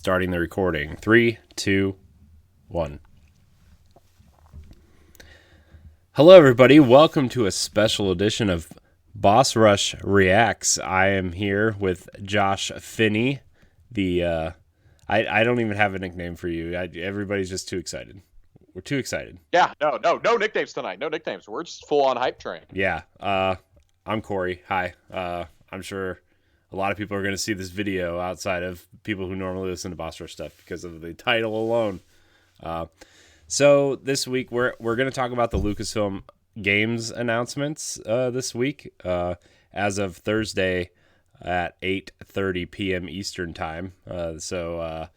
Starting the recording. 3, 2, 1. Hello, everybody. Welcome to a special edition of Boss Rush Reacts. I am here with Josh Finney. I don't even have a nickname for you. Everybody's just too excited. We're too excited. Yeah, no nicknames tonight. No nicknames. We're just full on hype train. Yeah. I'm Corey. Hi. I'm sure a lot of people are going to see this video outside of people who normally listen to Boss Rush stuff because of the title alone. So this week we're going to talk about the Lucasfilm Games announcements this week as of Thursday at 8:30 p.m. Eastern time. So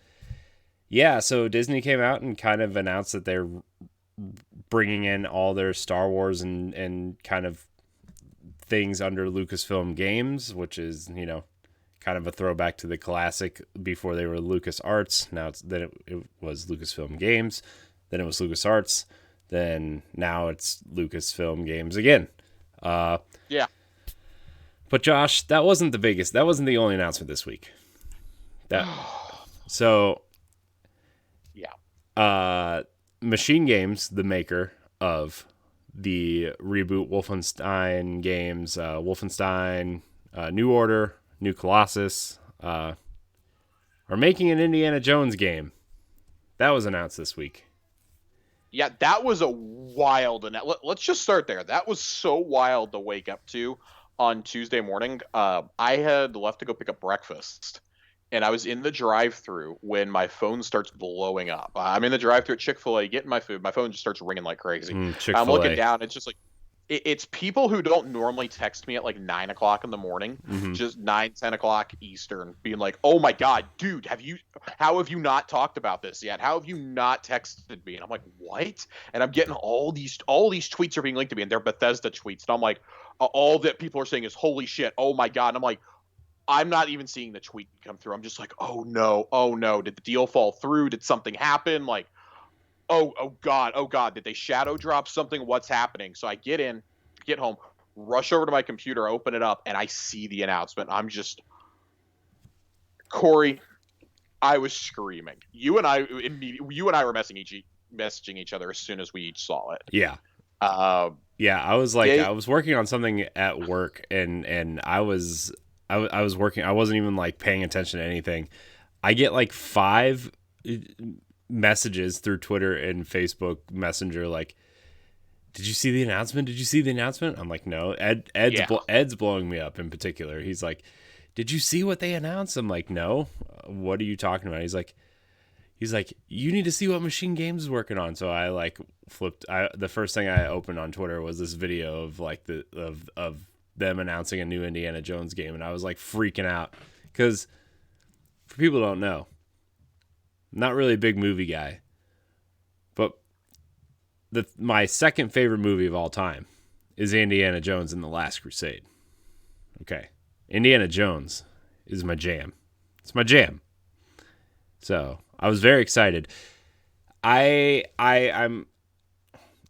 Disney came out and kind of announced that they're bringing in all their Star Wars and kind of things under Lucasfilm Games, which is, kind of a throwback to the classic before they were LucasArts. Now it was Lucasfilm Games, then it was LucasArts, then now it's Lucasfilm Games again. Yeah. But Josh, that wasn't the only announcement this week. Machine Games, the maker of the reboot Wolfenstein games, Wolfenstein, New Order, New Colossus, are making an Indiana Jones game. That was announced this week. Yeah, that was a wild, and let's just start there. That was so wild to wake up to on Tuesday morning. I had left to go pick up breakfast, and I was in the drive-thru when my phone starts blowing up. I'm in the drive-thru at Chick-fil-A getting my food. My phone just starts ringing like crazy. I'm looking down. It's just like it's people who don't normally text me at like 9 o'clock in the morning, just 10 o'clock Eastern, being like, "Oh my God, dude, how have you not talked about this yet? How have you not texted me?" And I'm like, "What?" And I'm getting all these tweets are being linked to me, and they're Bethesda tweets. And I'm like, all that people are saying is, "Holy shit, oh my God." And I'm like, I'm not even seeing the tweet come through. I'm just like, oh no. Did the deal fall through? Did something happen? Like, oh God. Did they shadow drop something? What's happening? So I get home, rush over to my computer, open it up, and I see the announcement. I'm just, Corey, I was screaming. You and I were messaging each other as soon as we each saw it. Yeah. I was like, I was working on something at work, and I was working. I wasn't even like paying attention to anything. I get like 5 messages through Twitter and Facebook Messenger like, "Did you see the announcement? Did you see the announcement?" I'm like, "No." Ed's blowing me up in particular. He's like, "Did you see what they announced?" I'm like, "No." What are you talking about? He's like, "You need to see what Machine Games is working on." So I like flipped. The first thing I opened on Twitter was this video of like of them announcing a new Indiana Jones game, and I was like freaking out because, for people who don't know, I'm not really a big movie guy, but my second favorite movie of all time is Indiana Jones and the Last Crusade. Okay, Indiana Jones is my jam. It's my jam. So I was very excited. I'm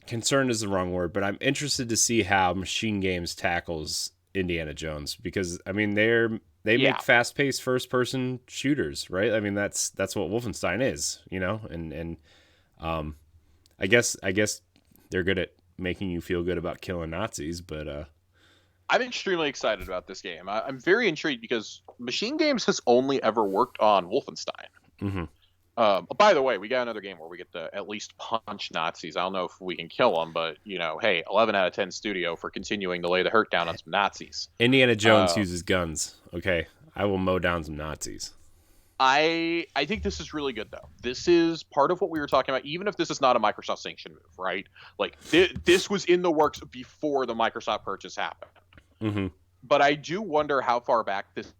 concerned is the wrong word, but I'm interested to see how Machine Games tackles Indiana Jones, because I mean they make fast-paced first-person shooters, right? I mean that's what Wolfenstein is, and I guess they're good at making you feel good about killing Nazis, but I'm extremely excited about this game. I'm very intrigued because Machine Games has only ever worked on Wolfenstein. Mm-hmm. By the way, we got another game where we get to at least punch Nazis. I don't know if we can kill them, but hey, 11 out of 10 studio for continuing to lay the hurt down on some Nazis. Indiana Jones uses guns. Okay, I will mow down some Nazis. I think this is really good though. This is part of what we were talking about. Even if this is not a Microsoft sanctioned move, right? Like this was in the works before the Microsoft purchase happened. Mm-hmm. But I do wonder how far back this,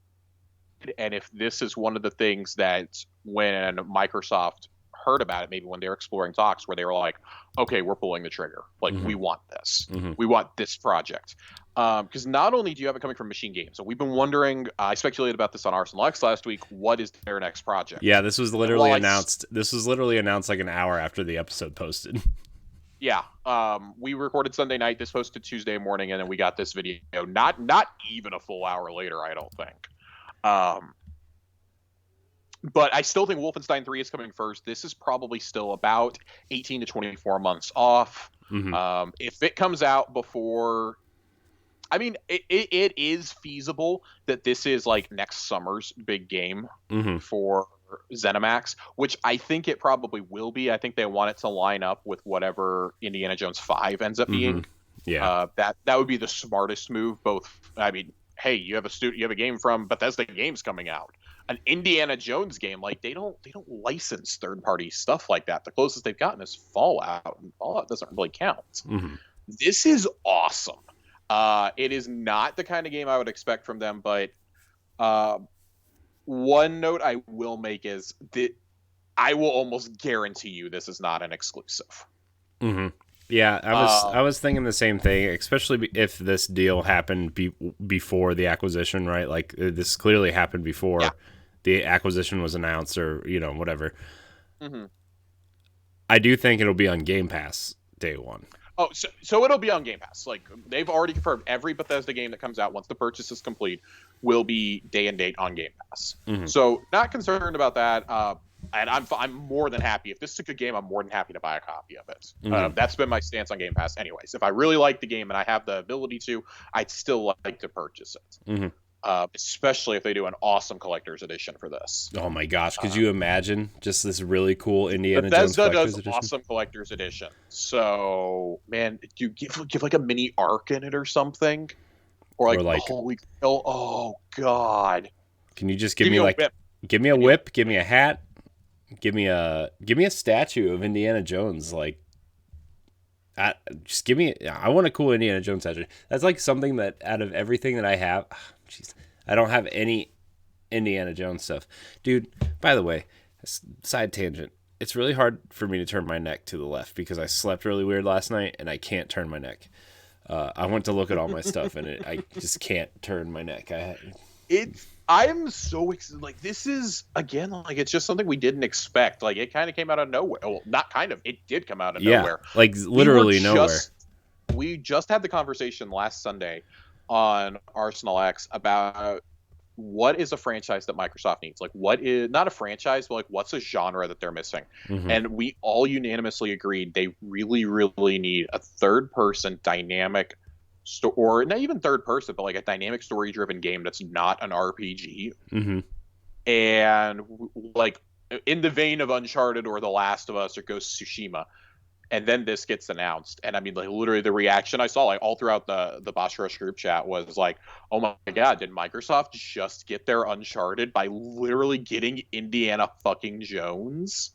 and if this is one of the things that when Microsoft heard about it, maybe when they were exploring talks where they were like, okay, we're pulling the trigger. Like, we want this. We want this project. Because not only do you have it coming from Machine Games, so we've been wondering, I speculated about this on Arsenal X last week, what is their next project? Yeah, this was literally announced. This was literally announced like an hour after the episode posted. Yeah, we recorded Sunday night. This posted Tuesday morning, and then we got this video not even a full hour later, I don't think. But I still think Wolfenstein 3 is coming first. This is probably still about 18 to 24 months off. If it comes out before, I mean, it is feasible that this is like next summer's big game for ZeniMax, which I think it probably will be. I think they want it to line up with whatever Indiana Jones 5 ends up being. Yeah. That would be the smartest move. Both, I mean, hey, you have a game from Bethesda Games coming out. An Indiana Jones game, like they don't license third party stuff like that. The closest they've gotten is Fallout, and Fallout doesn't really count. This is awesome. It is not the kind of game I would expect from them, but one note I will make is that I will almost guarantee you this is not an exclusive. Yeah, I was thinking the same thing, especially if this deal happened before the acquisition, right? Like this clearly happened before the acquisition was announced, or whatever. I do think it'll be on Game Pass day one. Oh, so it'll be on Game Pass. Like they've already confirmed, every Bethesda game that comes out once the purchase is complete will be day and date on Game Pass. So not concerned about that. And I'm more than happy. If this is a good game, I'm more than happy to buy a copy of it. That's been my stance on Game Pass anyways. If I really like the game and I have the ability to, I'd still like to purchase it. Especially if they do an awesome collector's edition for this. Oh my gosh, could you imagine just this really cool Indiana Jones collector's edition? Awesome collector's edition. So, man, do you give like a mini arc in it or something? Or like Holy Grail? Oh god. Can you just give me a whip, give me a hat, give me a statue of Indiana Jones, like just give me. I want a cool Indiana Jones statue. That's like something that out of everything that I have, I don't have any Indiana Jones stuff, dude. By the way, side tangent. It's really hard for me to turn my neck to the left because I slept really weird last night and I can't turn my neck. I went to look at all my stuff and I just can't turn my neck. I'm so excited. Like, this is, again, like, it's just something we didn't expect. Like, it kind of came out of nowhere. Well, not kind of. It did come out of nowhere. Like, literally nowhere. We just had the conversation last Sunday on Arsenal X about what is a franchise that Microsoft needs. Like, what is, not a franchise, but, like, what's a genre that they're missing? And we all unanimously agreed they really, really need a third-person dynamic or not even third person, but like a dynamic story driven game that's not an RPG. And like in the vein of Uncharted or The Last of Us or Ghost of Tsushima. And then this gets announced. And I mean, like literally the reaction I saw like all throughout the Boss Rush group chat was like, oh my God, did Microsoft just get their Uncharted by literally getting Indiana fucking Jones?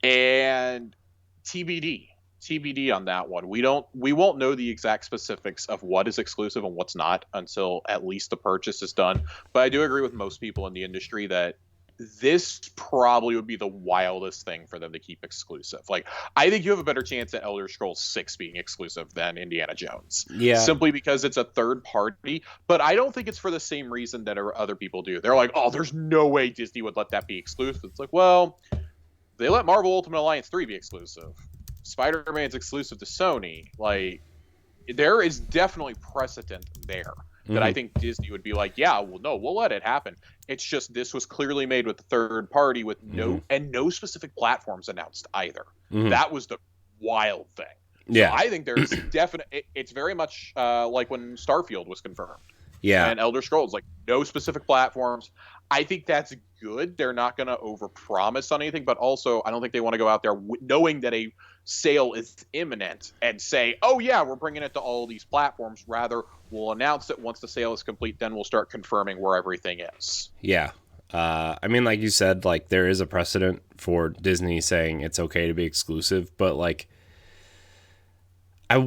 And TBD on that one. We won't know the exact specifics of what is exclusive and what's not until at least the purchase is done. But I do agree with most people in the industry that this probably would be the wildest thing for them to keep exclusive. Like, I think you have a better chance at Elder Scrolls 6 being exclusive than Indiana Jones. Yeah. Simply because it's a third party. But I don't think it's for the same reason that other people do. They're like, oh, there's no way Disney would let that be exclusive. It's like, well, they let Marvel Ultimate Alliance 3 be exclusive. Spider-Man's exclusive to Sony. Like, there is definitely precedent there that I think Disney would be like, yeah, well, no, we'll let it happen. It's just this was clearly made with a third party with no specific platforms announced either. That was the wild thing. Yeah, so I think there's definite. It's very much like when Starfield was confirmed. Yeah, and Elder Scrolls, like no specific platforms. I think that's good. They're not going to overpromise on anything, but also I don't think they want to go out there knowing that a sale is imminent and say, oh yeah, we're bringing it to all these platforms. Rather, we'll announce it once the sale is complete, then we'll start confirming where everything is. Yeah. I mean, like you said, like there is a precedent for Disney saying it's okay to be exclusive, but like I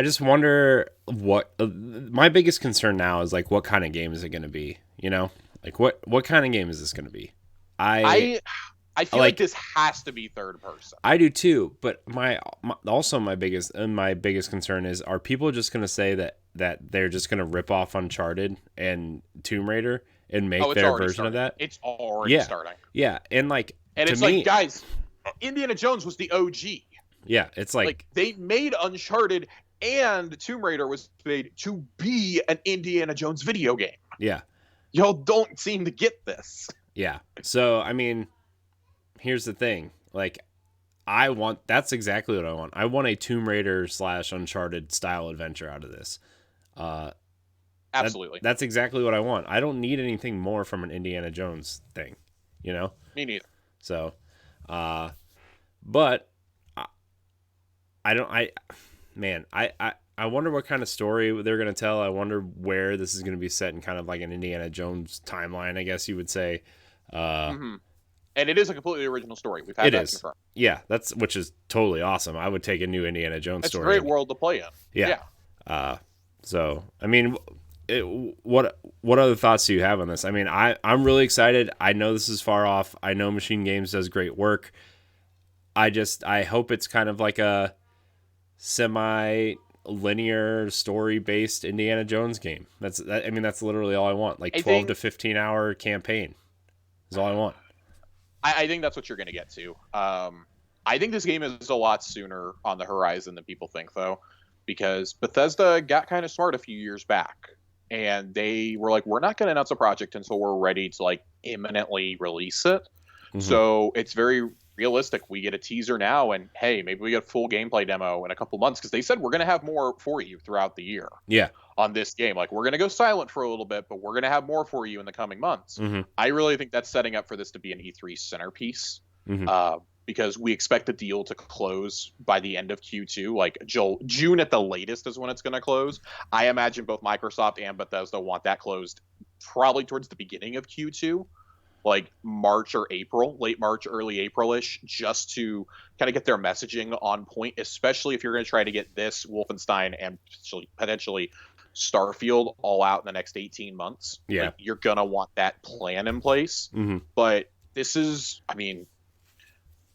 just wonder what my biggest concern now is like what kind of game is it going to be, you know? Like what kind of game is this going to be? I feel like this has to be third person. I do too, but my biggest concern is, are people just going to say that they're just going to rip off Uncharted and Tomb Raider and make their version starting. of that? It's already starting. Yeah, and it's like, guys, Indiana Jones was the OG. Yeah, it's like they made Uncharted and Tomb Raider was made to be an Indiana Jones video game. Yeah. Y'all don't seem to get this. Yeah. So, I mean, here's the thing. Like, that's exactly what I want. I want a Tomb Raider / Uncharted style adventure out of this. Absolutely. That's exactly what I want. I don't need anything more from an Indiana Jones thing, you know? Me neither. So, but I don't, man, I wonder what kind of story they're going to tell. I wonder where this is going to be set in kind of like an Indiana Jones timeline, I guess you would say. Mm-hmm. And it is a completely original story. We've had that confirmed. Yeah, which is totally awesome. I would take a new Indiana Jones story. It's a great world to play in. Yeah. So, I mean, what other thoughts do you have on this? I mean, I'm really excited. I know this is far off. I know Machine Games does great work. I hope it's kind of like a semi-linear story-based Indiana Jones game. That's literally all I want. Like 12 to 15 hour campaign is all I want. I think that's what you're going to get to. I think this game is a lot sooner on the horizon than people think, though, because Bethesda got kind of smart a few years back, and they were like, we're not going to announce a project until we're ready to like imminently release it. Mm-hmm. So it's very realistic. We get a teaser now, and hey, maybe we get a full gameplay demo in a couple months, because they said we're going to have more for you throughout the year. Yeah. On this game, like, we're going to go silent for a little bit, but we're going to have more for you in the coming months. Mm-hmm. I really think that's setting up for this to be an E3 centerpiece, because we expect the deal to close by the end of Q2. Like June at the latest is when it's going to close. I imagine both Microsoft and Bethesda want that closed probably towards the beginning of Q2, like March or April, late March, early April-ish, just to kind of get their messaging on point, especially if you're going to try to get this, Wolfenstein, and potentially Starfield all out in the next 18 months. Yeah. Like, you're going to want that plan in place. Mm-hmm. But this is, I mean,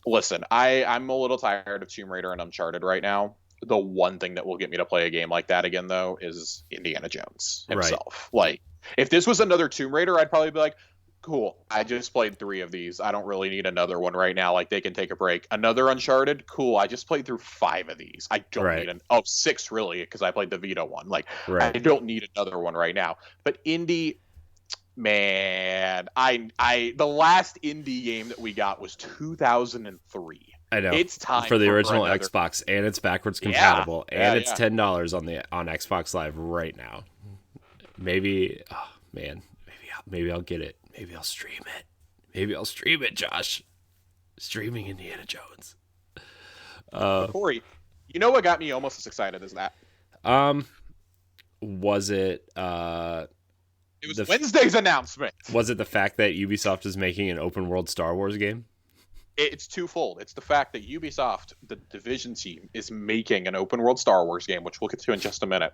listen, I'm a little tired of Tomb Raider and Uncharted right now. The one thing that will get me to play a game like that again, though, is Indiana Jones himself. Right. Like, if this was another Tomb Raider, I'd probably be like, cool, I just played 3 of these. I don't really need another one right now. Like, they can take a break. Another Uncharted, cool, I just played through 5 of these. I don't need 6 really, because I played the Vita one. Like, I don't need another one right now. But Indy, man, the last indie game that we got was 2003. I know. It's time for the original Xbox, and it's backwards compatible, and it's $10 on Xbox Live right now. Maybe, oh man, maybe I'll get it. Maybe I'll stream it. Josh. Streaming Indiana Jones. Corey, you know what got me almost as excited as that? Was it? It was Wednesday's announcement. Was it the fact that Ubisoft is making an open world Star Wars game? It's twofold. It's the fact that Ubisoft, the Division team, is making an open world Star Wars game, which we'll get to in just a minute.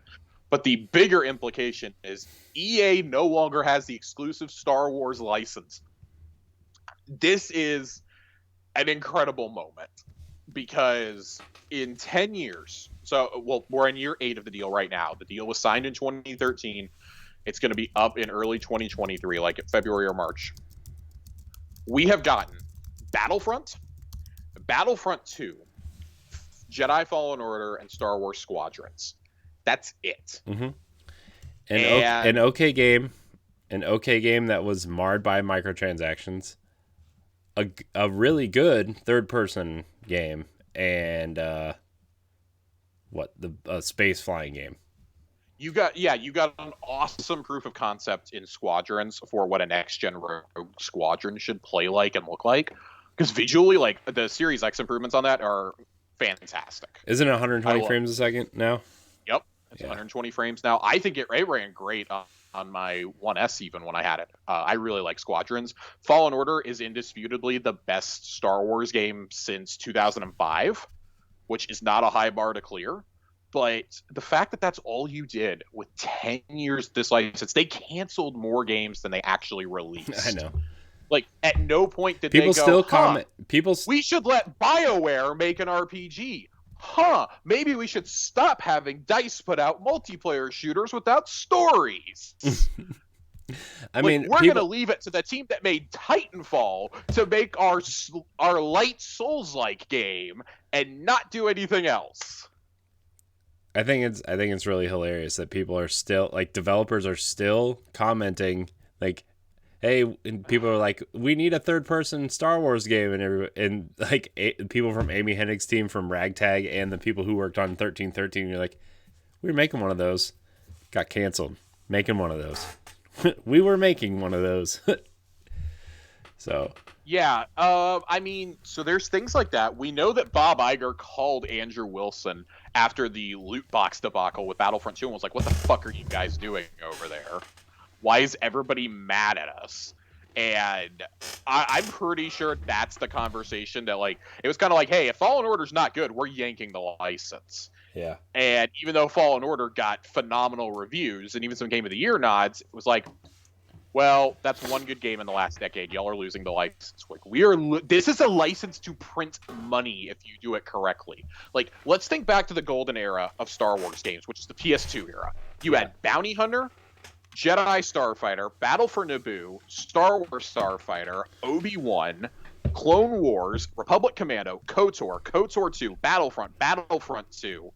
But the bigger implication is EA no longer has the exclusive Star Wars license. This is an incredible moment, because in 10 years, we're in year 8 of the deal right now. The deal was signed in 2013. It's going to be up in early 2023, like February or March. We have gotten Battlefront 2, Jedi Fallen Order, and Star Wars Squadrons. That's it. Mm-hmm. An okay game that was marred by microtransactions. A really good third-person game, and a space flying game. You got an awesome proof of concept in Squadrons for what a next-gen Rogue Squadron should play like and look like. Because visually, like, the Series X improvements on that are fantastic. Isn't it 120 frames a second now? Yep. It's 120 frames now. I think it ran great on my 1S even when I had it. I really like Squadrons. Fallen Order is indisputably the best Star Wars game since 2005, which is not a high bar to clear. But the fact that that's all you did with 10 years this license, they canceled more games than they actually released. I know. Like, at no point did people they go, still comment. We should let BioWare make an RPG. Maybe we should stop having DICE put out multiplayer shooters without stories. I mean, we're going to leave it to the team that made Titanfall to make our light Souls-like game and not do anything else. I think it's really hilarious that people are still, like, developers are still commenting Like, hey, and people are like, we need a third person Star Wars game, and like people from Amy Hennig's team from Ragtag and the people who worked on 1313, you're like, we were making one of those, got canceled. Making one of those. We were making one of those. So Yeah, I mean, so there's things like that. We know that Bob Iger called Andrew Wilson after the loot box debacle with Battlefront 2 and was like, "What the fuck are you guys doing over there? Why is everybody mad at us?" And I'm pretty sure that's the conversation that, like, it was kind of like, "Hey, if Fallen Order's not good, we're yanking the license." yeah, And even though Fallen Order got phenomenal reviews and even some Game of the Year nods, it was like, well, that's one good game in the last decade. Y'all are losing the license. Like, this is a license to print money if you do it correctly. Like, let's think back to the golden era of Star Wars games, which is the PS2 era. You had Bounty Hunter, Jedi Starfighter, Battle for Naboo, Star Wars Starfighter, Obi-Wan, Clone Wars, Republic Commando, KOTOR, KOTOR 2, Battlefront 2.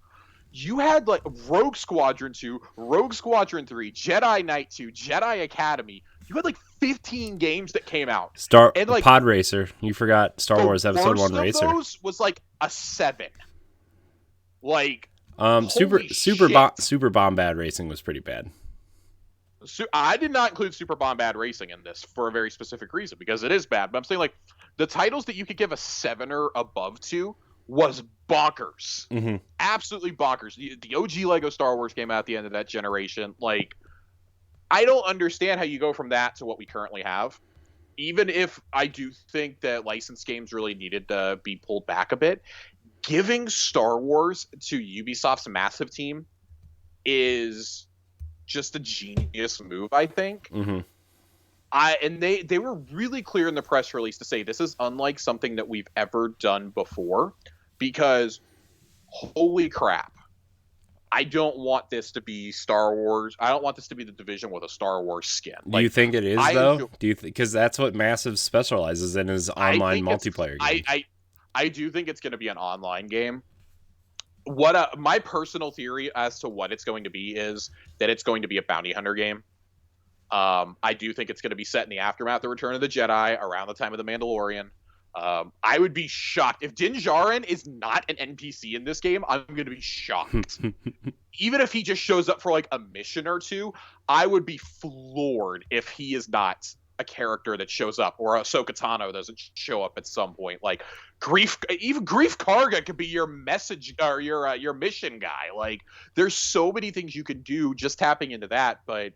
You had like Rogue Squadron 2, Rogue Squadron 3, Jedi Knight 2, Jedi Academy. You had like 15 games that came out. And like Pod Racer. You forgot Star Wars Episode 1 Racer. Those was like a 7. Like Super Bombad Racing was pretty bad. I did not include Super Bombad Racing in this for a very specific reason because it is bad. But I'm saying like the titles that you could give a 7 or above to was bonkers. Mm-hmm. Absolutely bonkers. The OG Lego Star Wars came out at the end of that generation. Like, I don't understand how you go from that to what we currently have. Even if I do think that licensed games really needed to be pulled back a bit, giving Star Wars to Ubisoft's massive team is just a genius move, I think. Mm-hmm. And they were really clear in the press release to say this is unlike something that we've ever done before, because holy crap, I don't want this to be Star Wars. I don't want this to be the Division with a Star Wars skin. Do you think it is though? Do you because that's what Massive specializes in is online multiplayer games. I do think it's going to be an online game. What my personal theory as to what it's going to be is that it's going to be a bounty hunter game. I do think it's going to be set in the aftermath of Return of the Jedi, around the time of the Mandalorian. I would be shocked if Din Djarin is not an NPC in this game. I'm going to be shocked. Even if he just shows up for like a mission or two, I would be floored if he is not a character that shows up, or Ahsoka Tano doesn't show up at some point. Like Grief Karga could be your message or your mission guy. Like, there's so many things you could do just tapping into that, but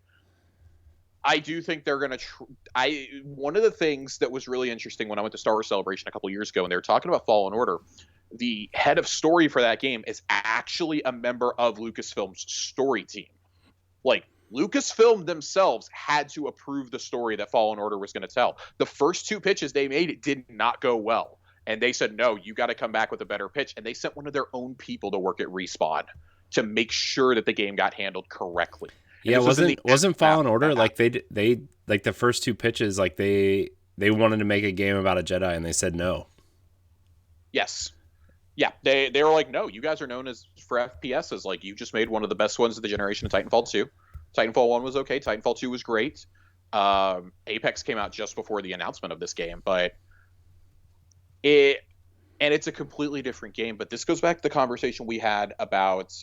I do think they're going to one of the things that was really interesting when I went to Star Wars Celebration a couple years ago and they were talking about Fallen Order, the head of story for that game is actually a member of Lucasfilm's story team. Like, Lucasfilm themselves had to approve the story that Fallen Order was going to tell. The first 2 pitches they made, it did not go well. And they said, no, you got to come back with a better pitch. And they sent one of their own people to work at Respawn to make sure that the game got handled correctly. Yeah, wasn't Fallen Order like they like the first 2 pitches, like they wanted to make a game about a Jedi and they said no. Yes. Yeah, they were like, no, you guys are known as for FPSs. Like, you just made one of the best ones of the generation of Titanfall 2. Titanfall 1 was okay. Titanfall 2 was great. Apex came out just before the announcement of this game, but it's a completely different game. But this goes back to the conversation we had about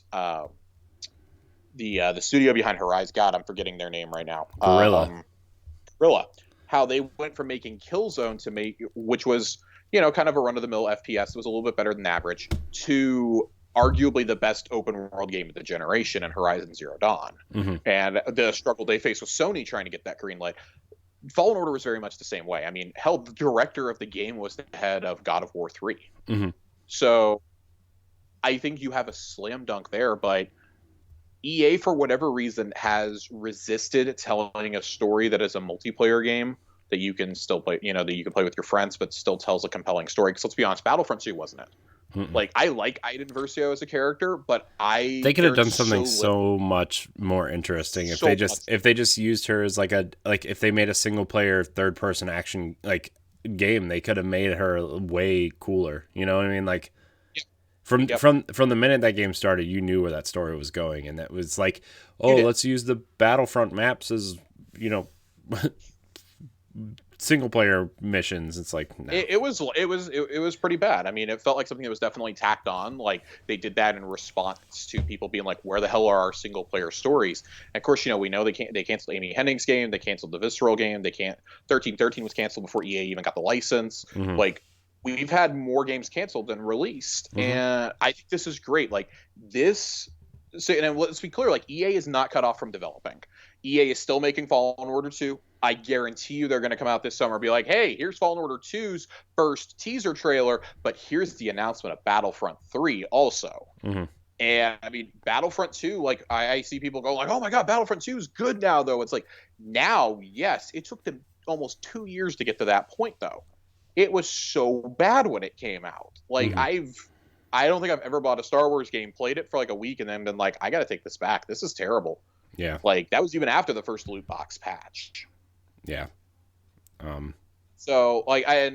the studio behind Horizon. God, I'm forgetting their name right now. Guerrilla. How they went from making Killzone to which was, kind of a run-of-the-mill FPS. It was a little bit better than average, to arguably the best open world game of the generation in Horizon Zero Dawn. Mm-hmm. And the struggle they faced with Sony trying to get that green light. Fallen Order was very much the same way. I mean, hell, the director of the game was the head of God of War 3. Mm-hmm. So I think you have a slam dunk there, but EA, for whatever reason, has resisted telling a story that is a multiplayer game that you can still play, that you can play with your friends, but still tells a compelling story. Because let's be honest, Battlefront 2 wasn't it? Mm-mm. Like, I like Aiden Versio as a character, but they could have done something so much more interesting if they just used her as if they made a single player third person action game, they could have made her way cooler. You know what I mean? Like, from the minute that game started, you knew where that story was going, and that was like, let's use the Battlefront maps as single player missions. It's like no. It was pretty bad. I mean, it felt like something that was definitely tacked on. Like they did that in response to people being like, "Where the hell are our single player stories?" And of course, we know they canceled Amy Hennig's game, they canceled the Visceral game, they can't 1313 was canceled before EA even got the license. Mm-hmm. Like we've had more games canceled than released, and I think this is great. Like this. So, and let's be clear, like EA is not cut off from developing. EA is still making Fallen Order 2. I guarantee you they're going to come out this summer and be like, hey, here's Fallen Order 2's first teaser trailer, but here's the announcement of Battlefront 3 also. Mm-hmm. And I mean, Battlefront 2, like I see people go like, oh my God, Battlefront 2 is good now, though. It's like, now, yes, it took them almost 2 years to get to that point, though. It was so bad when it came out. Like, I don't think I've ever bought a Star Wars game, played it for like a week, and then been like, I got to take this back. This is terrible. Yeah. Like, that was even after the first loot box patch. Yeah. So, like, I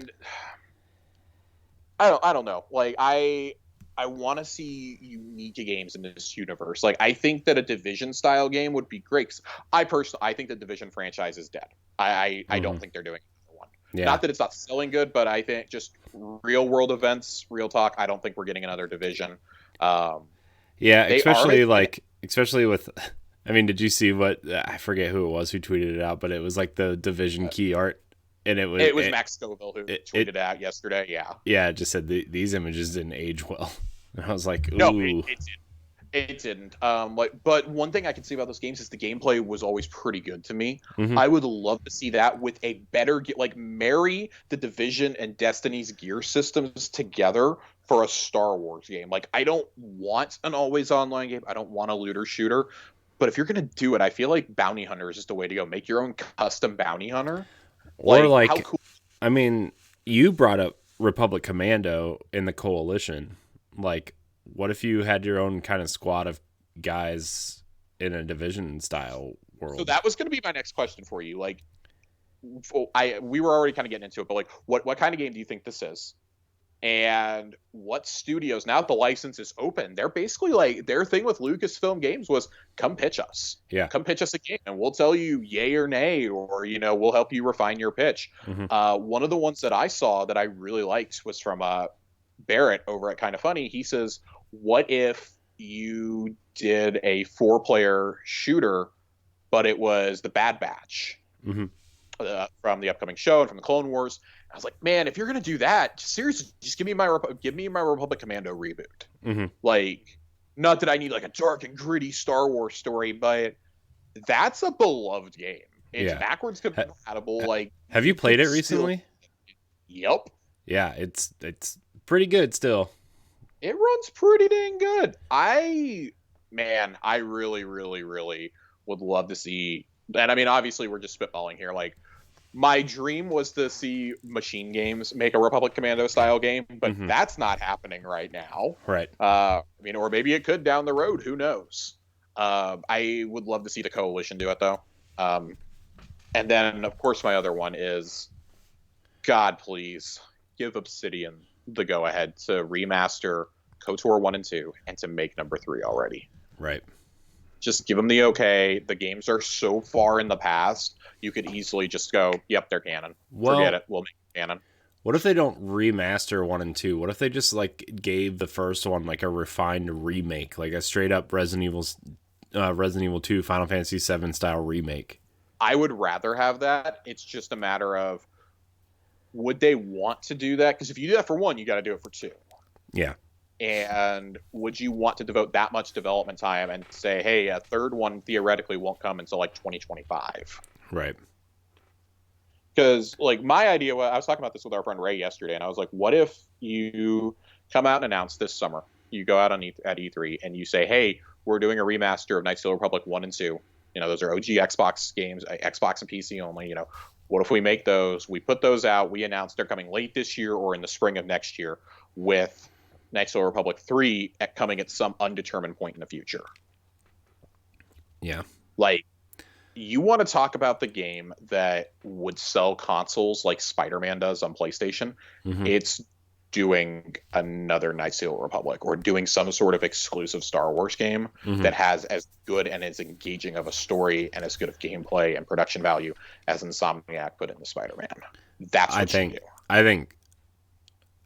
don't know. Like, I want to see unique games in this universe. Like, I think that a Division style game would be great. 'Cause I think the Division franchise is dead. I don't think they're doing another one. Yeah. Not that it's not selling good, but I think just real world events, real talk. I don't think we're getting another Division. Yeah, especially with. I mean, did you see what I forget who it was who tweeted it out, but it was like the Division key art, and it was Max Scoville who tweeted it out yesterday. Yeah, yeah, it just said these images didn't age well, and I was like, ooh. No, it didn't. But one thing I can see about those games is the gameplay was always pretty good to me. I would love to see that with a better marry the Division and Destiny's gear systems together for a Star Wars game. Like, I don't want an always online game. I don't want a looter shooter. But if you're going to do it, I feel like Bounty Hunter is just a way to go. Make your own custom Bounty Hunter. Or like, how cool. I mean, you brought up Republic Commando in the Coalition. Like, what if you had your own kind of squad of guys in a Division style world? So that was going to be my next question for you. Like, we were already kind of getting into it, but like, what kind of game do you think this is? And what studios, now that the license is open, they're basically like, their thing with Lucasfilm Games was, come pitch us. Yeah. Come pitch us a game and we'll tell you yay or nay, or, we'll help you refine your pitch. One of the ones that I saw that I really liked was from Barrett over at Kind of Funny. He says, what if you did a 4-player shooter, but it was the Bad Batch from the upcoming show and from the Clone Wars? I was like, man, if you're gonna do that, seriously, just give me my Republic Commando reboot. Like, not that I need like a dark and gritty Star Wars story, but that's a beloved game. It's backwards compatible. Like, have you played it recently? Yep. Yeah, it's pretty good still. It runs pretty dang good. I really, really, really would love to see. And I mean, obviously, we're just spitballing here. Like, my dream was to see Machine Games make a Republic Commando style game, but that's not happening right now. Right. I mean, or maybe it could down the road. Who knows? I would love to see the Coalition do it, though. And then, of course, my other one is, God, please give Obsidian the go-ahead to remaster KOTOR 1 and 2 and to make number 3 already. Right. Just give them the okay. The games are so far in the past, you could easily just go, yep, they're canon. Forget it. We'll make it canon. What if they don't remaster 1 and 2? What if they just like gave the first one like a refined remake, like a straight up Resident Evil 2 Final Fantasy 7 style remake? I would rather have that. It's just a matter of, would they want to do that? Because if you do that for 1, you got to do it for 2. Yeah. And would you want to devote that much development time and say, hey, a third one theoretically won't come until like 2025? Right. Because like my idea, I was talking about this with our friend Ray yesterday, and I was like, what if you come out and announce this summer, you go out at E3 and you say, hey, we're doing a remaster of Knights of the Republic 1 and 2. Those are OG Xbox games, Xbox and PC only. What if we make those? We put those out. We announce they're coming late this year or in the spring of next year, with Knights of the Republic 3 coming at some undetermined point in the future. Yeah. Like, you want to talk about the game that would sell consoles like Spider-Man does on PlayStation? It's doing another Knights of the Old Republic or doing some sort of exclusive Star Wars game that has as good and as engaging of a story and as good of gameplay and production value as Insomniac put into Spider-Man. That's I what you think do. I think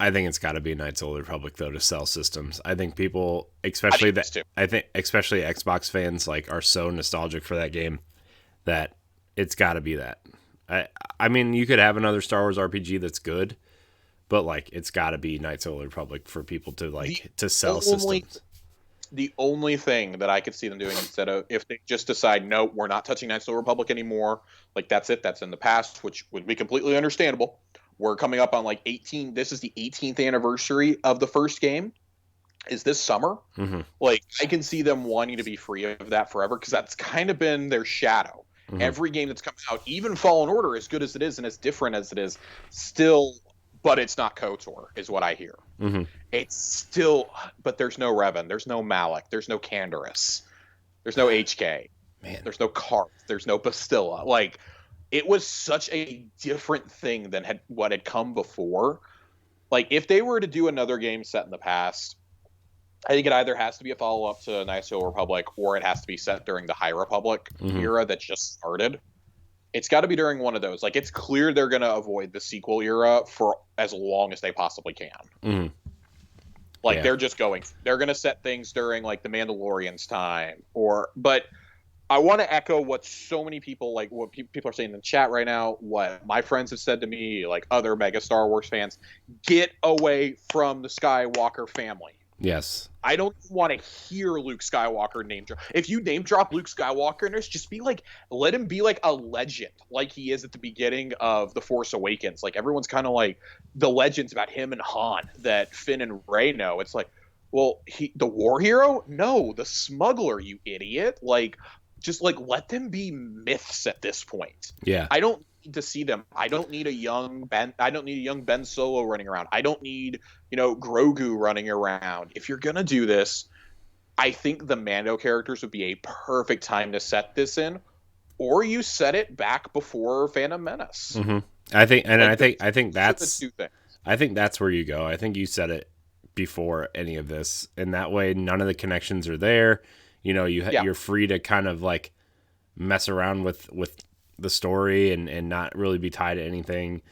I think it's got to be Knights of the Old Republic though to sell systems. I think people, I especially think that, this too. I think especially Xbox fans like are so nostalgic for that game that it's got to be that. I mean, you could have another Star Wars RPG that's good, but like it's got to be Knights of the Old Republic for people to The like to sell only systems. the only thing that I could see them doing instead of if they just decide no, we're not touching Knights of the Republic anymore, like that's it, that's in the past, which would be completely understandable. We're coming up on like 18. This is the 18th anniversary of the first game. Is this summer? Mm-hmm. Like I can see them wanting to be free of that forever because that's kind of been their shadow. Mm-hmm. Every game that's come out, even Fallen Order, as good as it is and as different as it is, still, but it's not KOTOR, is what I hear. Mm-hmm. It's still, but there's no Revan, there's no Malik, there's no Canderous, there's no HK, Man, there's no Karth, there's no Bastilla. Like it was such a different thing than what had come before. Like if they were to do another game set in the past, I think it either has to be a follow up to Knights of the Old Republic or it has to be set during the High Republic era that just started. It's got to be during one of those. Like it's clear they're going to avoid the sequel era for as long as they possibly can. Mm-hmm. Like Yeah. they're going to set things during like the Mandalorian's time but I want to echo what so many people like what people are saying in the chat right now, what my friends have said to me, like other mega Star Wars fans, get away from the Skywalker family. Yes. I don't want to hear Luke Skywalker name drop. If you name drop Luke Skywalker in this, just be like, let him be like a legend, like he is at the beginning of The Force Awakens. Like everyone's kind of like the legends about him and Han that Finn and Rey know. It's like, well, the war hero? No, the smuggler, you idiot. Like, just like let them be myths at this point. Yeah. I don't need to see them. I don't need a young Ben. I don't need a young Ben Solo running around. I don't need Grogu running around. If you're gonna do this, I think the Mando characters would be a perfect time to set this in, or you set it back before Phantom Menace. Mm-hmm. I think that's where you go. I think you said it before any of this, and that way none of the connections are there. You're free to kind of like mess around with the story and not really be tied to anything.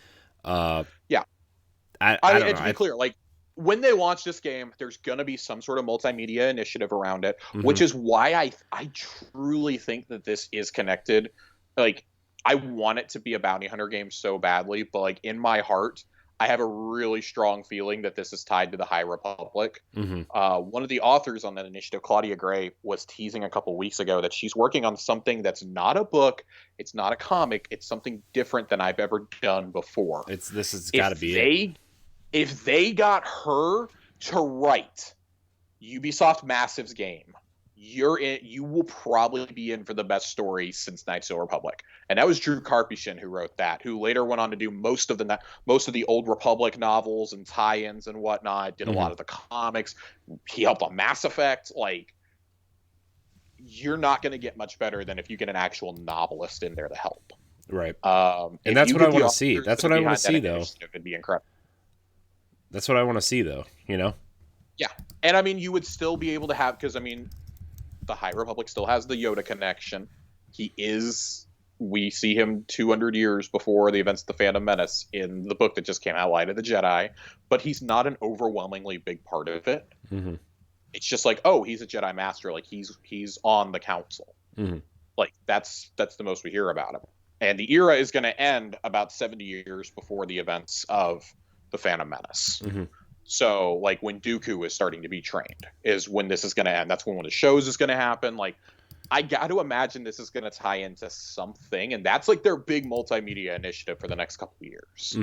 I don't know. To be clear, like when they launch this game, there's gonna be some sort of multimedia initiative around it, which is why I truly think that this is connected. Like I want it to be a bounty hunter game so badly, but like in my heart, I have a really strong feeling that this is tied to the High Republic. One of the authors on that initiative, Claudia Gray, was teasing a couple weeks ago that she's working on something that's not a book, it's not a comic, it's something different than I've ever done before. This has got to be it. If they got her to write Ubisoft Massive's game, you will probably be in for the best story since Knights of the Republic. And that was Drew Karpyshyn who wrote that, who later went on to do most of the Old Republic novels and tie-ins and whatnot, did a lot of the comics. He helped on Mass Effect. Like, you're not going to get much better than if you get an actual novelist in there to help. Right. And that's what I want to see. That's what I want to see, though. It'd be incredible. That's what I want to see, though, Yeah. And I mean, you would still be able to have, because I mean, the High Republic still has the Yoda connection. We see him 200 years before the events of the Phantom Menace in the book that just came out, Light of the Jedi, but he's not an overwhelmingly big part of it. It's just like, oh, he's a Jedi Master, like he's on the council. Like that's the most we hear about him. And the era is going to end about 70 years before the events of the Phantom Menace. So, like, when Dooku is starting to be trained is when this is going to end. That's when one of the shows is going to happen. Like, I got to imagine this is going to tie into something, and that's, like, their big multimedia initiative for the next couple of years.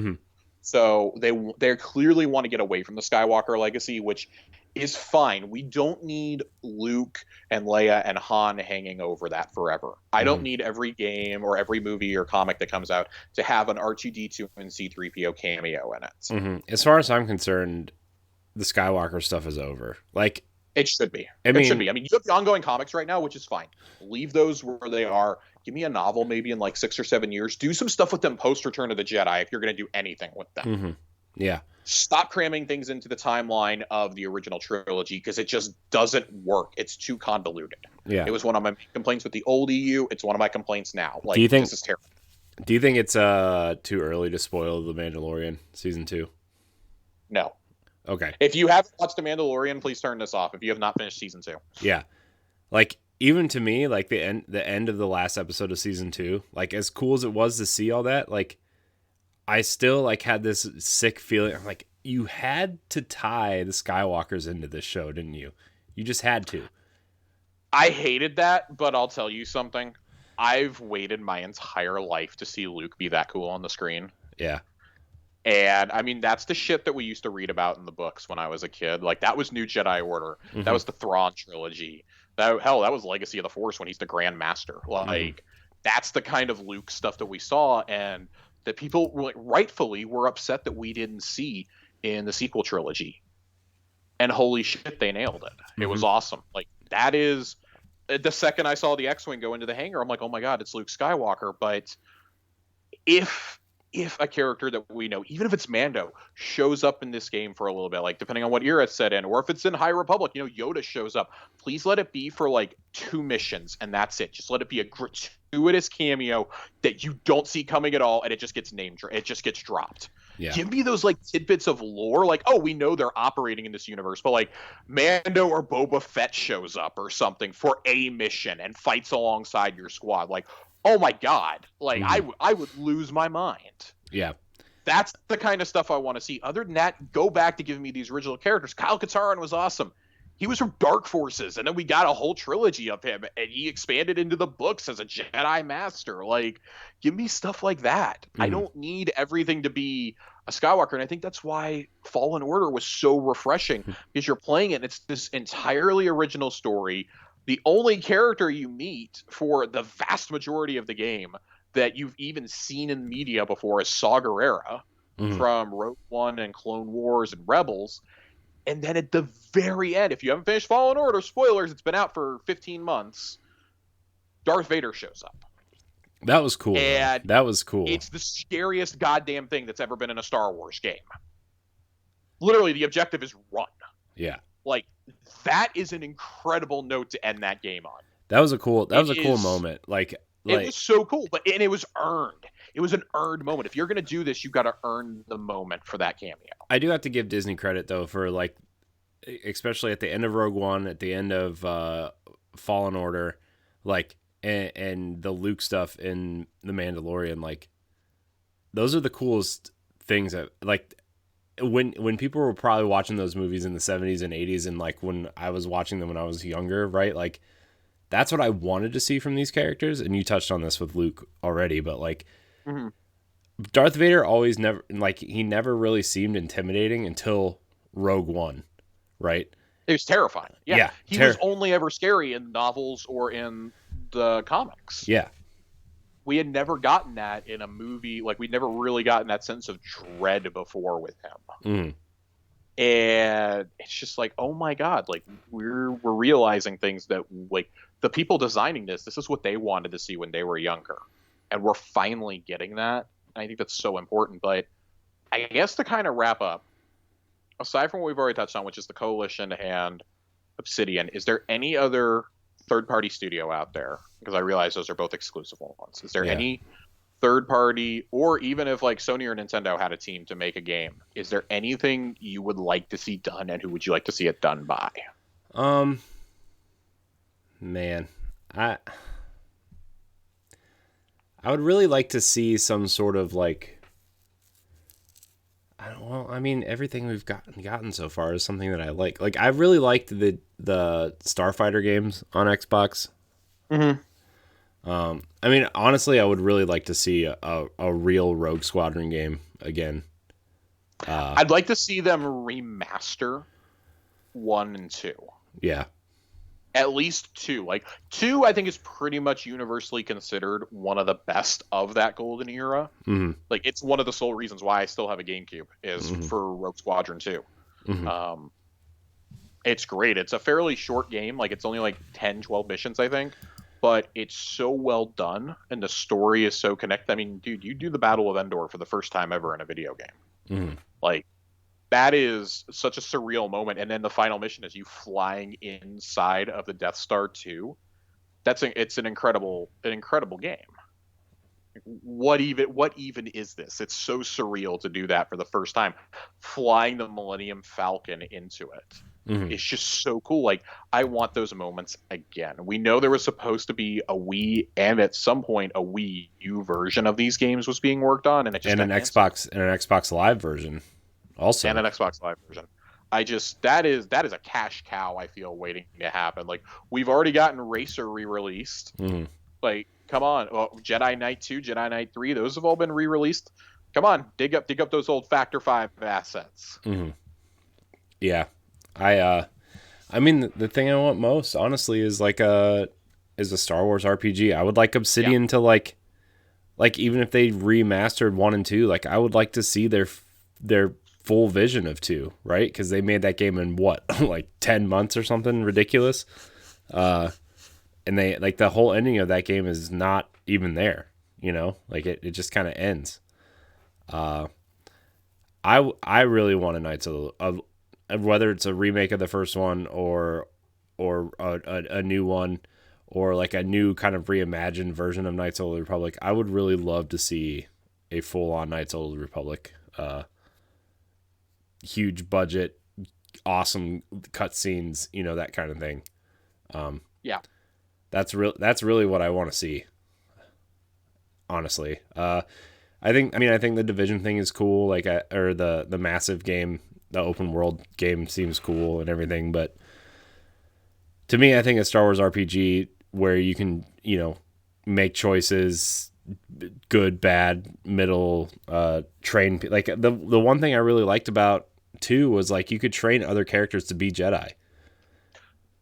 So they clearly want to get away from the Skywalker legacy, which is fine. We don't need Luke and Leia and Han hanging over that forever. I don't need every game or every movie or comic that comes out to have an R2-D2 and C-3PO cameo in it. As far as I'm concerned, the Skywalker stuff is over. Like, it should be. It should be. I mean, you have the ongoing comics right now, which is fine. Leave those where they are. Give me a novel maybe in like 6 or 7 years. Do some stuff with them post Return of the Jedi if you're going to do anything with them. Yeah. Stop cramming things into the timeline of the original trilogy because it just doesn't work. It's too convoluted. Yeah. It was one of my complaints with the old EU. It's one of my complaints now. Do you think this is terrible. Do you think it's too early to spoil The Mandalorian season 2? No. Okay. If you haven't watched The Mandalorian, please turn this off if you have not finished season 2. Yeah. Like, even to me, like the end of the last episode of season 2, like as cool as it was to see all that, like I still like had this sick feeling. I'm like, you had to tie the Skywalkers into this show, didn't you? You just had to. I hated that, but I'll tell you something. I've waited my entire life to see Luke be that cool on the screen. Yeah. And I mean, that's the shit that we used to read about in the books when I was a kid. Like, that was New Jedi Order. Mm-hmm. That was the Thrawn trilogy. That was Legacy of the Force when he's the Grand Master. Like, that's the kind of Luke stuff that we saw, and that people rightfully were upset that we didn't see in the sequel trilogy. And holy shit, they nailed it. Mm-hmm. It was awesome. Like, that is the second I saw the X-Wing go into the hangar, I'm like, oh my God, it's Luke Skywalker. But if a character that we know, even if it's Mando, shows up in this game for a little bit, like depending on what era it's set in, or if it's in High Republic, Yoda shows up, please let it be for like 2 missions and that's it. Just let it be a gratuitous cameo that you don't see coming at all, and it just gets it just gets dropped. Yeah. Give me those like tidbits of lore, like, oh, we know they're operating in this universe, but like Mando or Boba Fett shows up or something for a mission and fights alongside your squad. Like, oh my God, like I would lose my mind. Yeah. That's the kind of stuff I want to see. Other than that, go back to giving me these original characters. Kyle Katarn was awesome. He was from Dark Forces, and then we got a whole trilogy of him, and he expanded into the books as a Jedi Master. Like, give me stuff like that. I don't need everything to be a Skywalker, and I think that's why Fallen Order was so refreshing, because you're playing it, and it's this entirely original story. The only character you meet for the vast majority of the game that you've even seen in media before is Saw Gerrera from Rogue One and Clone Wars and Rebels. And then at the very end, if you haven't finished Fallen Order, spoilers, it's been out for 15 months, Darth Vader shows up. That was cool. And that was cool. It's the scariest goddamn thing that's ever been in a Star Wars game. Literally, the objective is run. Yeah. Like, that is an incredible note to end that game on. That was a cool moment. Like it was so cool, and it was earned. It was an earned moment. If you're going to do this, you got to earn the moment for that cameo. I do have to give Disney credit, though, for, like, especially at the end of Rogue One, at the end of Fallen Order, like, and the Luke stuff in The Mandalorian, like, those are the coolest things that, like, when people were probably watching those movies in the 70s and 80s, and, like, when I was watching them when I was younger, right, like, that's what I wanted to see from these characters, and you touched on this with Luke already, but, like, Darth Vader always he never really seemed intimidating until Rogue One, right? It was terrifying. Yeah. He was only ever scary in novels or in the comics. Yeah. We had never gotten that in a movie. Like, we'd never really gotten that sense of dread before with him. And it's just like, oh my God, like, we're realizing things that, like, the people designing this is what they wanted to see when they were younger. And we're finally getting that. I think that's so important. But I guess to kind of wrap up, aside from what we've already touched on, which is the Coalition and Obsidian, is there any other third-party studio out there? Because I realize those are both exclusive ones. Is there any third-party, or even if like Sony or Nintendo had a team to make a game, is there anything you would like to see done, and who would you like to see it done by? Man, I would really like to see some sort of like, I mean, everything we've gotten so far is something that I like. Like, I really liked the Starfighter games on Xbox. I mean, honestly, I would really like to see a real Rogue Squadron game again. I'd like to see them remaster 1 and 2. Yeah. At least 2. Like, 2, I think, is pretty much universally considered one of the best of that golden era. Like, it's one of the sole reasons why I still have a GameCube is for Rogue Squadron 2. It's great. It's a fairly short game. Like, it's only like 10, 12 missions, I think. But it's so well done, and the story is so connected. I mean, dude, you do the Battle of Endor for the first time ever in a video game. Like, that is such a surreal moment. And then the final mission is you flying inside of the Death Star 2. It's an incredible game. What even is this? It's so surreal to do that for the first time, flying the Millennium Falcon into it. Mm-hmm. It's just so cool. Like, I want those moments again. We know there was supposed to be a Wii and at some point a Wii U version of these games was being worked on, and it just And got canceled. an Xbox Live version And also. an Xbox Live version. That is a cash cow, I feel, waiting to happen. Like, we've already gotten Racer re-released. Mm-hmm. Like, come on. Well, Jedi Knight 2, Jedi Knight 3, those have all been re-released. Come on, dig up those old Factor 5 assets. Mm-hmm. Yeah. I mean the thing I want most, honestly, is a Star Wars RPG. I would like Yeah. Obsidian to even if they remastered 1 and 2, like I would like to see their full vision of 2, right? Cuz they made that game in what? Like 10 months or something ridiculous. And they like the whole ending of that game is not even there, you know? Like it just kind of ends. I really want a Knights of whether it's a remake of the first one or a new one or like a new kind of reimagined version of Knights of the Republic. I would really love to see a full on Knights of the Republic, huge budget, awesome cutscenes, you know, that kind of thing. Yeah. That's really what I want to see, honestly. I think the Division thing is cool, like or the massive game, the open world game seems cool and everything, but to me, I think a Star Wars RPG where you can, you know, make choices, good, bad, middle, train. Like the one thing I really liked about 2 was like you could train other characters to be Jedi.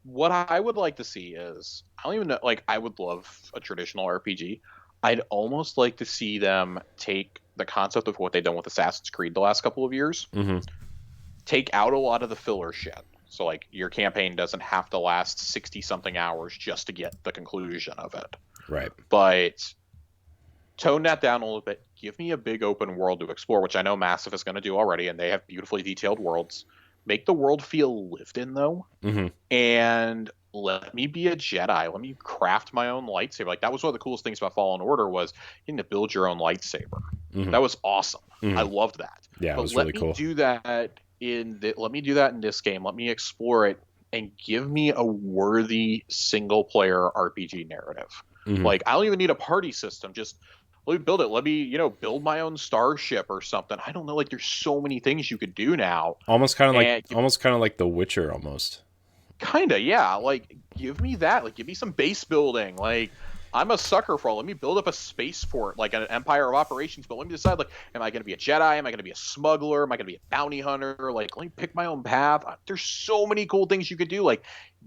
What I would like to see is, I don't even know, like, I would love a traditional RPG. I'd almost like to see them take the concept of what they've done with Assassin's Creed the last couple of years, Mm-hmm. take out a lot of the filler shit. So, like, your campaign doesn't have to last 60 something hours just to get the conclusion of it. Right. But tone that down a little bit. Give me a big open world to explore, which I know Massive is going to do already, and they have beautifully detailed worlds. Make the world feel lived in, though, Mm-hmm. and let me be a Jedi. Let me craft my own lightsaber. Like, that was one of the coolest things about Fallen Order was getting to build your own lightsaber. Mm-hmm. That was awesome. I Mm-hmm. loved that. Yeah, it But was let really me cool. do that let me do that in this game. Let me explore it and give me a worthy single player RPG narrative. Mm-hmm. Like, I don't even need a party system. Just let me build it. Let me, build my own starship or something. I don't know. Like, there's so many things you could do now. And Almost kind of like The Witcher almost. kinda, yeah. Like, give me that. Like, give me some base building. Like, I'm a sucker for all. Let me build up a spaceport, like an empire of operations. But let me decide, like, am I going to be a Jedi? Am I going to be a smuggler? Am I going to be a bounty hunter? Like, let me pick my own path. There's so many cool things you could do. Like,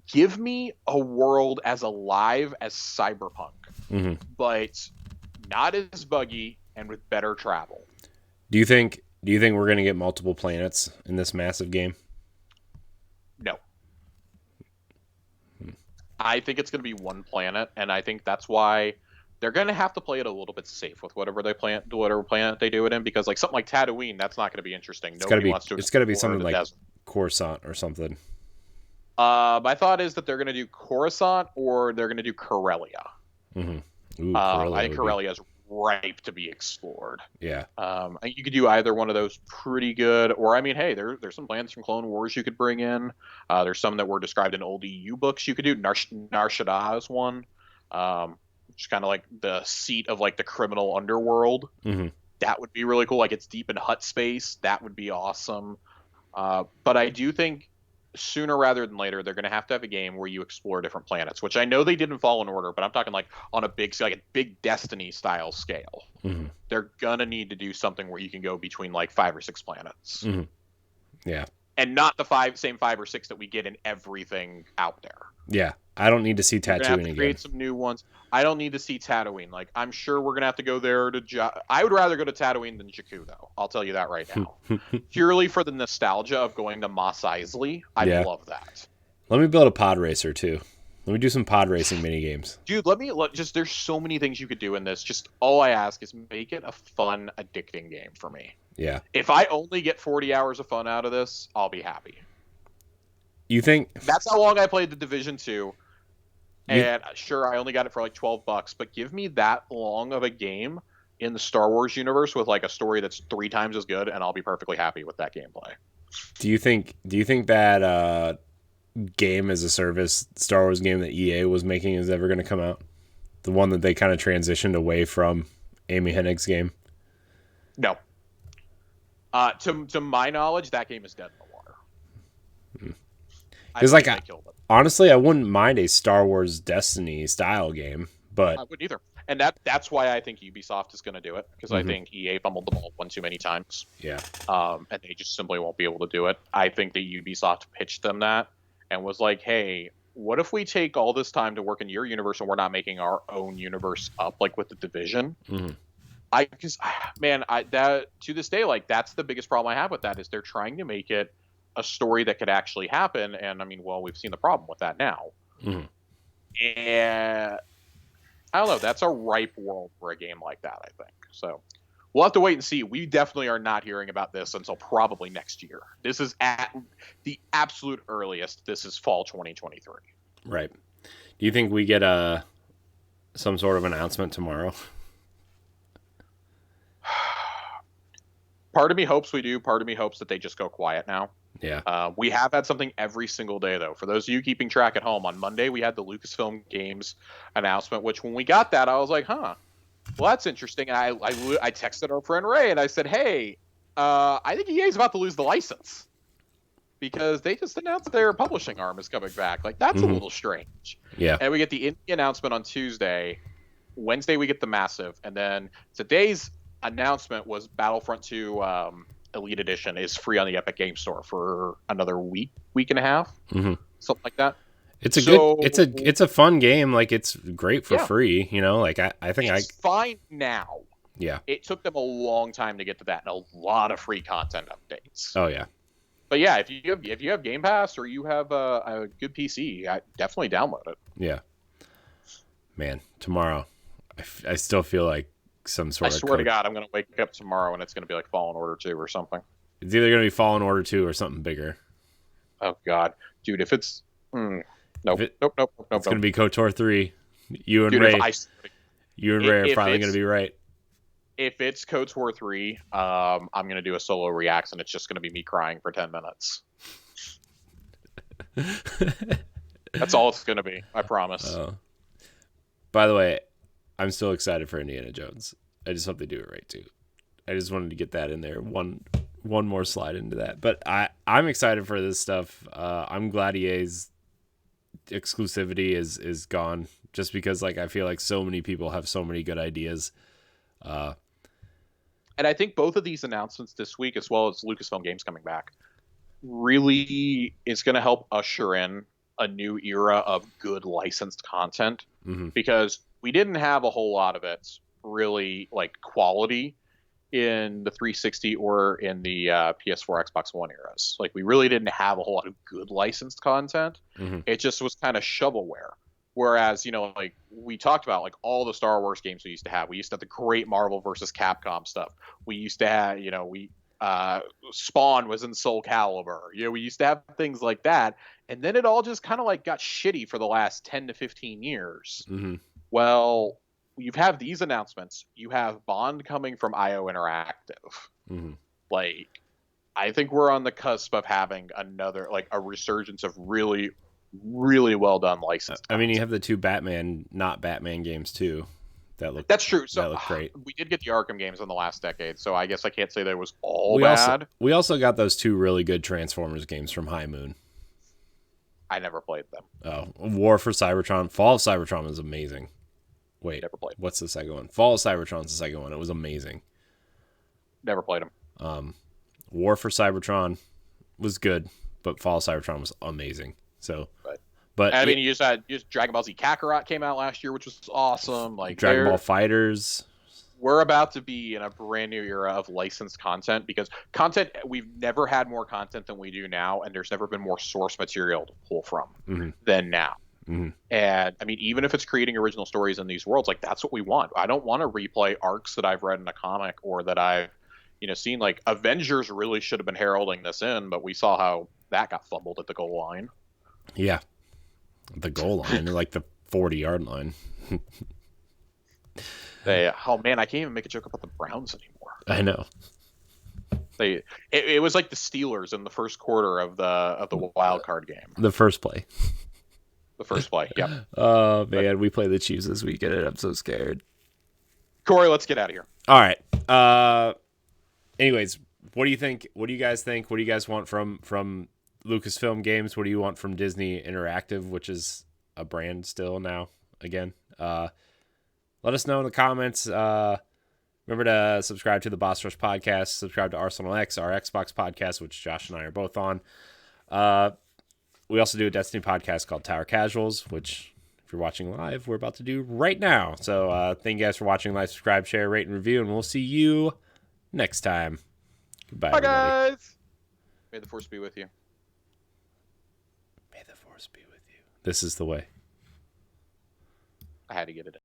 give me a world as alive as Cyberpunk, Mm-hmm. but not as buggy and with better travel. Do you think we're gonna get multiple planets in this massive game? No. I think it's going to be one planet, and I think that's why they're going to have to play it a little bit safe with whatever planet they do it in, because like something like Tatooine, that's not going to be interesting. Nobody wants to It's gotta be explore something the like desert. Coruscant or something. My thought is that they're going to do Coruscant or they're going to do Corellia. Mm-hmm. Ooh, I Corellia think would be. Corellia is ripe to be explored. Yeah. You could do either one of those pretty good, or I mean, hey, there's some plans from Clone Wars you could bring in. There's some that were described in old EU books you could do. Nar Shaddaa is one, which is kind of like the seat of like the criminal underworld. Mm-hmm. That would be really cool. Like, it's deep in hut space. That would be awesome. But I do think sooner rather than later they're going to have a game where you explore different planets, which I know they did in Fallen Order, but I'm talking like on a big, like a big Destiny style scale. Mm-hmm. They're gonna need to do something where you can go between like 5 or 6 planets, Mm-hmm. Yeah. and not the same 5 or 6 that we get in everything out there. Yeah. I don't need to see You're gonna have Tatooine to again. create some new ones. I don't need to see Tatooine. Like, I'm sure we're gonna have to go there to. I would rather go to Tatooine than Jakku, though. I'll tell you that right now. Purely for the nostalgia of going to Mos Eisley, I Yeah. love that. Let me build a pod racer too. Let me do some pod racing mini games. Dude, just there's so many things you could do in this. Just all I ask is make it a fun, addicting game for me. Yeah. If I only get 40 hours of fun out of this, I'll be happy. You think that's how long I played the Division 2? And sure, I only got it for like $12, but give me that long of a game in the Star Wars universe with like a story that's 3 times as good, and I'll be perfectly happy with that gameplay. Do you think that game as a service Star Wars game that EA was making is ever going to come out? The one that they kind of transitioned away from Amy Hennig's game? No. To my knowledge, that game is dead in the water. Because like honestly, I wouldn't mind a Star Wars Destiny style game, but I wouldn't either. And that's why I think Ubisoft is going to do it, because I think EA fumbled the ball one too many times. Yeah. And they just simply won't be able to do it. I think that Ubisoft pitched them that and was like, hey, what if we take all this time to work in your universe and we're not making our own universe up, like with the Division? Mm-hmm. That to this day, like that's the biggest problem I have with that is they're trying to make it a story that could actually happen. And I mean, well, we've seen the problem with that now. Mm-hmm. And I don't know. That's a ripe world for a game like that, I think. So we'll have to wait and see. We definitely are not hearing about this until probably next year. This is at the absolute earliest. This is fall 2023. Right. Do you think we get some sort of announcement tomorrow? Part of me hopes we do. Part of me hopes that they just go quiet now. Yeah. We have had something every single day, though. For those of you keeping track at home, on Monday we had the Lucasfilm Games announcement, which when we got that, I was like, huh, well, that's interesting. And I texted our friend Ray, and I said, hey, I think EA is about to lose the license because they just announced their publishing arm is coming back. Like, that's a little strange. Yeah. And we get the indie announcement on Tuesday. Wednesday we get the Massive. And then today's announcement was Battlefront 2 Elite Edition is free on the Epic Game Store for another week and a half, something like that. It's a fun game. Like, it's great for free, you know. Like, I think it's fine now. Yeah, it took them a long time to get to that, and a lot of free content updates. Oh yeah, but yeah, if you have Game Pass or you have a good PC, I definitely download it. Yeah, man, tomorrow, I still feel like some sort of. I swear to God, I'm going to wake up tomorrow and it's going to be like Fallen Order 2 or something. It's either going to be Fallen Order 2 or something bigger. Oh God, dude! If it's nope. It's going to be KOTOR 3. You and Ray are probably going to be right. If it's KOTOR 3, I'm going to do a solo reaction. It's just going to be me crying for 10 minutes. That's all it's going to be. I promise. By the way, I'm still excited for Indiana Jones. I just hope they do it right too. I just wanted to get that in there. One more slide into that. But I'm excited for this stuff. I'm glad EA's exclusivity is gone, just because like I feel like so many people have so many good ideas. And I think both of these announcements this week, as well as Lucasfilm Games coming back, really is going to help usher in a new era of good licensed content, because we didn't have a whole lot of it really like quality in the 360 or in the PS4, Xbox One eras. Like, we really didn't have a whole lot of good licensed content. It just was kind of shovelware. Whereas, you know, like we talked about, like all the Star Wars games we used to have. We used to have the great Marvel versus Capcom stuff. We used to have, you know, Spawn was in Soul Calibur. You know, we used to have things like that. And then it all just kind of like got shitty for the last 10 to 15 years. Well, you have these announcements. You have Bond coming from IO Interactive. Like, I think we're on the cusp of having another, like, a resurgence of really, really well done licensed content. I mean, you have the 2 not Batman games too. That's true. So that looked great. We did get the Arkham games in the last decade, so I guess I can't say that it was all bad. We also got those 2 really good Transformers games from High Moon. I never played them. Oh, War for Cybertron. Fall of Cybertron was amazing. Wait, never played. What's the second one? Fall of Cybertron's the second one. It was amazing. Never played them. War for Cybertron was good, but Fall of Cybertron was amazing. So, but I mean, you just Dragon Ball Z Kakarot came out last year, which was awesome. Like Dragon Ball Fighters. We're about to be in a brand new era of licensed content, because we've never had more content than we do now, and there's never been more source material to pull from than now. Mm-hmm. And I mean, even if it's creating original stories in these worlds, like that's what we want. I don't want to replay arcs that I've read in a comic or that I've, seen. Like Avengers really should have been heralding this in, but we saw how that got fumbled at the goal line. Yeah, the goal line, like the 40-yard line. Oh man, I can't even make a joke about the Browns anymore. I know. It was like the Steelers in the first quarter of the wild card game. The first play. The first play, yep. Oh man, we play the Chiefs this weekend, and I'm so scared. Corey, let's get out of here. All right. Anyways, what do you think? What do you guys think? What do you guys want from LucasFilm Games? What do you want from Disney Interactive, which is a brand still now? Again, let us know in the comments. Remember to subscribe to the Boss Rush podcast. Subscribe to Arsenal X, our Xbox podcast, which Josh and I are both on. We also do a Destiny podcast called Tower Casuals, which, if you're watching live, we're about to do right now. So thank you guys for watching. Like, subscribe, share, rate, and review, and we'll see you next time. Goodbye, Bye, everybody. guys. May the force be with you. May the force be with you. This is the way. I had to get it in.